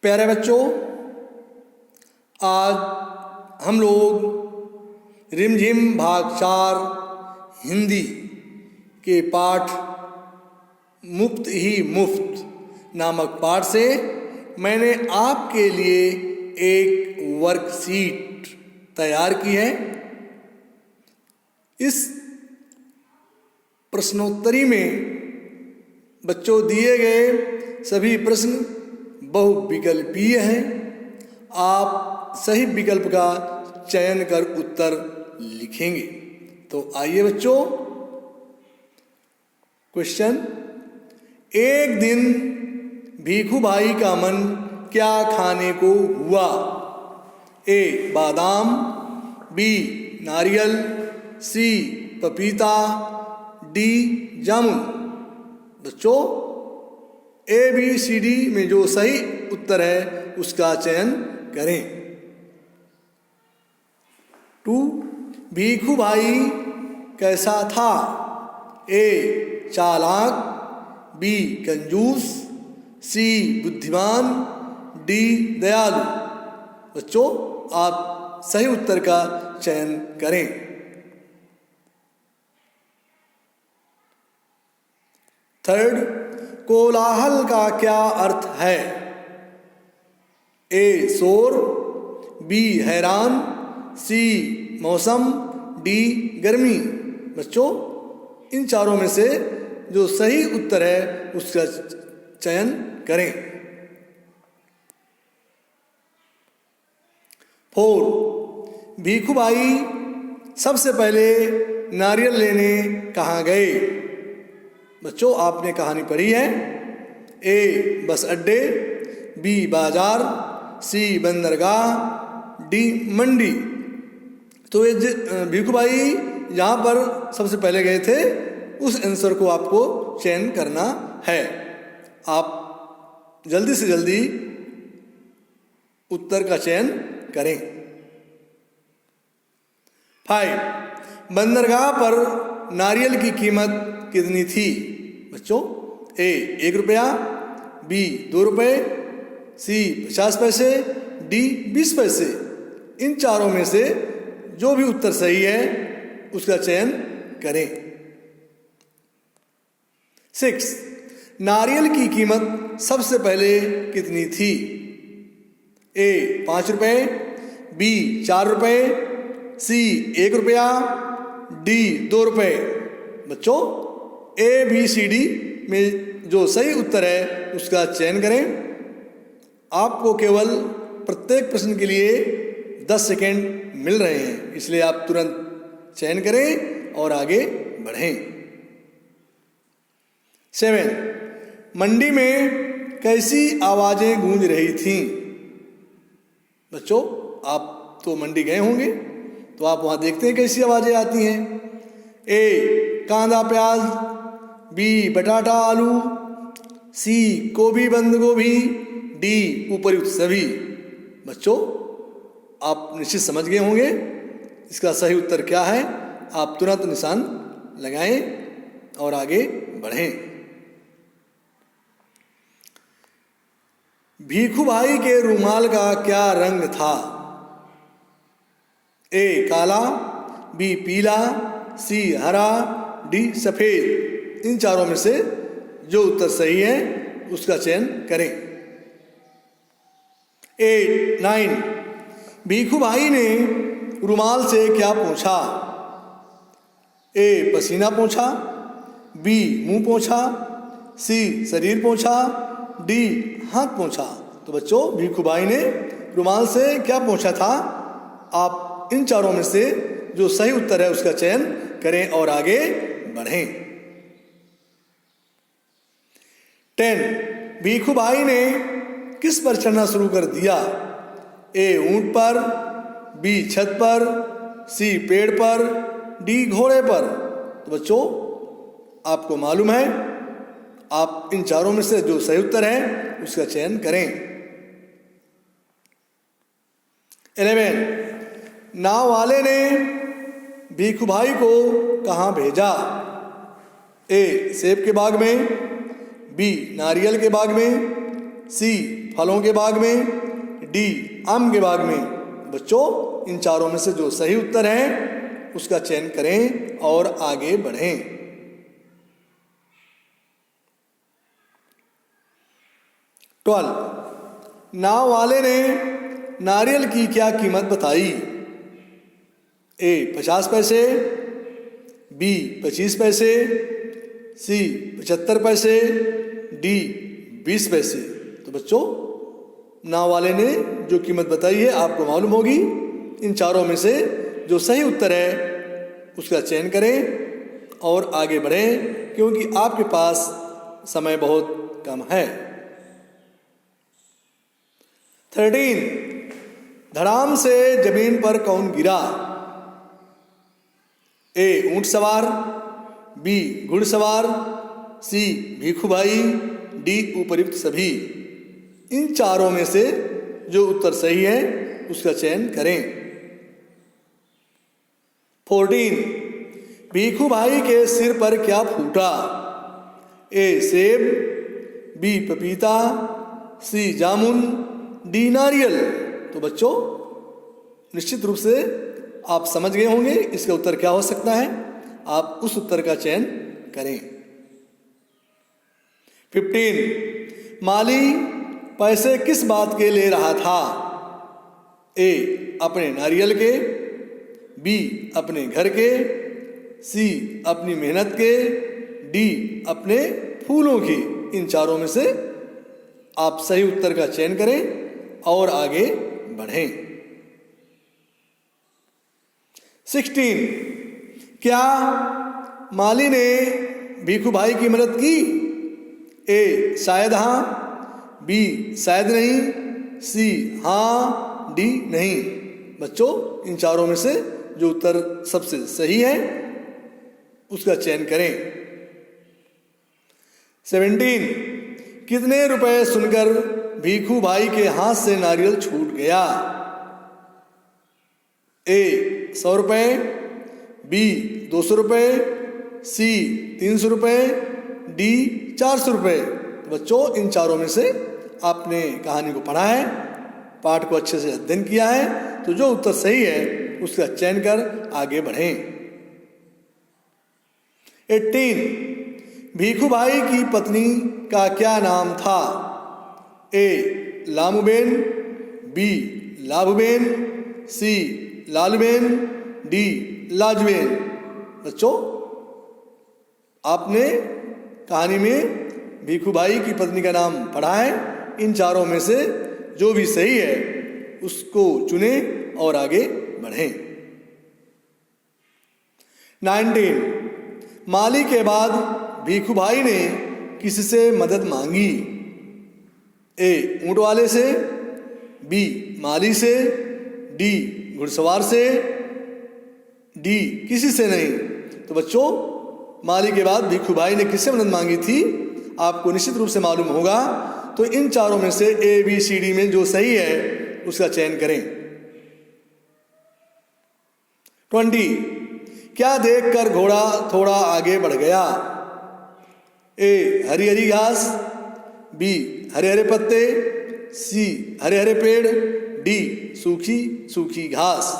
प्यारे बच्चों, आज हम लोग रिमझिम भाग 4 हिंदी के पाठ मुफ्त ही मुफ्त नामक पाठ से मैंने आपके लिए एक वर्कशीट तैयार की है। इस प्रश्नोत्तरी में बच्चों दिए गए सभी प्रश्न बहुविकल्पीय हैं। आप सही विकल्प का चयन कर उत्तर लिखेंगे। तो आइए बच्चों, क्वेश्चन। एक दिन भीखू भाई का मन क्या खाने को हुआ? ए बादाम, बी नारियल, सी पपीता, डी जामुन। बच्चों, ए बी सी डी में जो सही उत्तर है उसका चयन करें। 2. भीखू भाई कैसा था? ए चालाक, बी कंजूस, सी बुद्धिमान, डी दयालु। बच्चों, आप सही उत्तर का चयन करें। 3. कोलाहल का क्या अर्थ है? ए शोर, बी हैरान, सी मौसम, डी गर्मी। बच्चों, इन चारों में से जो सही उत्तर है उसका चयन करें। 4. भीखू भाई सबसे पहले नारियल लेने कहाँ गए? बच्चों, आपने कहानी पढ़ी है। ए बस अड्डे, बी बाजार, सी बंदरगाह, डी मंडी। तो ये भीखू भाई यहाँ पर सबसे पहले गए थे, उस आंसर को आपको चयन करना है। आप जल्दी से जल्दी उत्तर का चयन करें। 5. बंदरगाह पर नारियल की कीमत कितनी थी? बच्चों, ए 1 रुपया, बी 2 रुपये, सी 50 पैसे, डी 20 पैसे। इन चारों में से जो भी उत्तर सही है उसका चयन करें। 6. नारियल की कीमत सबसे पहले कितनी थी? ए 5 रुपये, बी 4 रुपये, सी 1 रुपया, डी 2 रुपये। बच्चों, ए बी सी डी में जो सही उत्तर है उसका चयन करें। आपको केवल प्रत्येक प्रश्न के लिए 10 सेकेंड मिल रहे हैं, इसलिए आप तुरंत चयन करें और आगे बढ़ें। 7. मंडी में कैसी आवाज़ें गूंज रही थीं? बच्चों, आप तो मंडी गए होंगे, तो आप वहाँ देखते हैं कैसी आवाज़ें आती हैं। ए कांदा प्याज, बी बटाटा आलू, सी गोभी बंद गोभी, डी उपर्युक्त सभी। बच्चों, आप निश्चित समझ गए होंगे इसका सही उत्तर क्या है। आप तुरंत निशान लगाएं और आगे बढ़ें। भीखू भाई के रुमाल का क्या रंग था? ए काला, बी पीला, सी हरा, डी सफेद। इन चारों में से जो उत्तर सही है उसका चयन करें। 8. 9. भीखू भाई ने रुमाल से क्या पोंछा? ए पसीना पोंछा, बी मुंह पोंछा, सी शरीर पोंछा, डी हाथ पोंछा। तो बच्चों, भीखू भाई ने रुमाल से क्या पोंछा था? आप इन चारों में से जो सही उत्तर है उसका चयन करें और आगे बढ़ें। 10. भीखू भाई ने किस पर चढ़ना शुरू कर दिया? ए ऊंट पर, बी छत पर, सी पेड़ पर, डी घोड़े पर। तो बच्चों, आपको मालूम है, आप इन चारों में से जो सही उत्तर है उसका चयन करें। 11. नाव वाले ने भीखू भाई को कहाँ भेजा? ए सेब के बाग में, बी नारियल के बाग में, सी फलों के बाग में, डी आम के बाग में। बच्चों इन चारों में से जो सही उत्तर है उसका चयन करें और आगे बढ़ें। 12 नाव वाले ने नारियल की क्या कीमत बताई? ए 50 पैसे, बी 25 पैसे, सी 75 पैसे, डी 20 पैसे। तो बच्चों नाव वाले ने जो कीमत बताई है आपको मालूम होगी। इन चारों में से जो सही उत्तर है उसका चयन करें और आगे बढ़ें, क्योंकि आपके पास समय बहुत कम है। 13 धड़ाम से जमीन पर कौन गिरा? ए ऊंट सवार, बी घुड़सवार, सी भीखू भाई, डी उपर्युक्त सभी। इन चारों में से जो उत्तर सही है उसका चयन करें। 14 भीखू भाई के सिर पर क्या फूटा? ए सेब, बी पपीता, सी जामुन, डी नारियल। तो बच्चों निश्चित रूप से आप समझ गए होंगे इसका उत्तर क्या हो सकता है। आप उस उत्तर का चयन करें। 15 माली पैसे किस बात के ले रहा था? ए अपने नारियल के, बी अपने घर के, सी अपनी मेहनत के, डी अपने फूलों की। इन चारों में से आप सही उत्तर का चयन करें और आगे बढ़ें। 16 क्या माली ने भीखू भाई की मदद की? ए शायद हाँ, बी शायद नहीं, सी हाँ, डी नहीं। बच्चों इन चारों में से जो उत्तर सबसे सही है उसका चयन करें। 17 कितने रुपए सुनकर भीखू भाई के हाथ से नारियल छूट गया? ए 100 रुपये, बी 200 रुपये, सी 300 रुपये, डी 400 रुपये। बच्चों इन चारों में से आपने कहानी को पढ़ा है, पाठ को अच्छे से अध्ययन किया है, तो जो उत्तर सही है उसका चयन कर आगे बढ़ें। 18 भीखू भाई की पत्नी का क्या नाम था? ए लामुबेन, बी लाभुबेन, सी लालबेन, डी लाजबेन। बच्चों आपने कहानी में भीखू भाई की पत्नी का नाम पढ़ा है। इन चारों में से जो भी सही है उसको चुने और आगे बढ़ें। 19 माली के बाद भीखू भाई ने किससे मदद मांगी? ए ऊंट वाले से, बी माली से, डी घुड़सवार से, डी किसी से नहीं। तो बच्चों माली के बाद भीखू भाई ने किससे मदद मांगी थी आपको निश्चित रूप से मालूम होगा। तो इन चारों में से ए बी सी डी में जो सही है उसका चयन करें। 20 क्या देखकर घोड़ा थोड़ा आगे बढ़ गया? ए हरी हरी घास, बी हरे हरे पत्ते, सी हरे हरे पेड़, डी सूखी सूखी घास।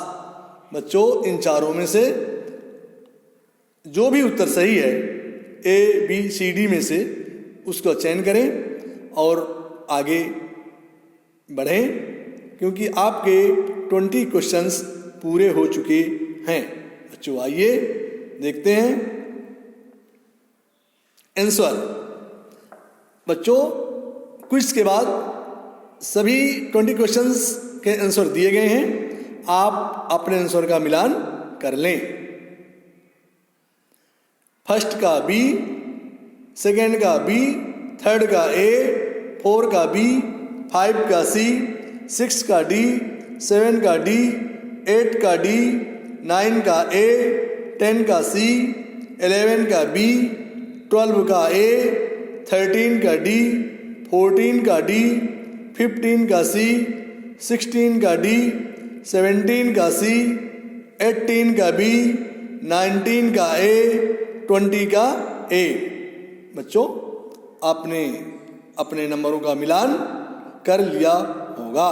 बच्चों इन चारों में से जो भी उत्तर सही है ए बी सी डी में से उसका चयन करें और आगे बढ़ें, क्योंकि आपके 20 क्वेश्चंस पूरे हो चुके हैं। बच्चों आइए देखते हैं आंसर। बच्चों क्विज के बाद सभी 20 क्वेश्चंस के आंसर दिए गए हैं, आप अपने आंसर का मिलान कर लें। फर्स्ट का बी, सेकेंड का बी, थर्ड का ए, 4 का बी, 5 का सी, 6 का डी, 7 का डी, 8 का डी, 9 का ए, 10 का सी, 11 का बी, 12 का ए, 13 का डी, 14 का डी, 15 का सी, 16 का डी, 17 का सी, 18 का बी, 19 का ए, 20 का ए। बच्चों आपने अपने नंबरों का मिलान कर लिया होगा।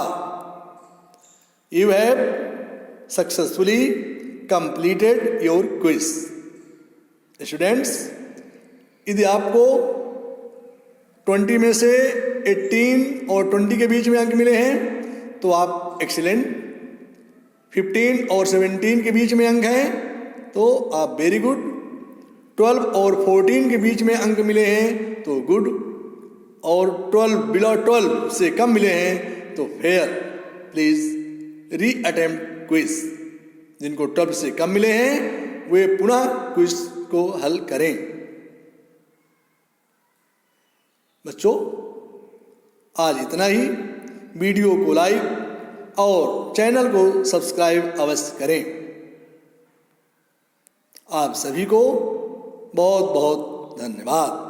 You have successfully completed your quiz. Students, यदि आपको 20 में से 18 और 20 के बीच में अंक मिले हैं तो आप एक्सीलेंट, 15 और 17 के बीच में अंक हैं तो आप वेरी गुड, 12 और 14 के बीच में अंक मिले हैं तो गुड, और 12 बिलो 12 से कम मिले हैं तो फेयर। प्लीज री अटेम्प्ट क्विज। जिनको 12 से कम मिले हैं वे पुनः क्विज को हल करें। बच्चों, आज इतना ही। वीडियो को लाइक और चैनल को सब्सक्राइब अवश्य करें। आप सभी को बहुत बहुत धन्यवाद।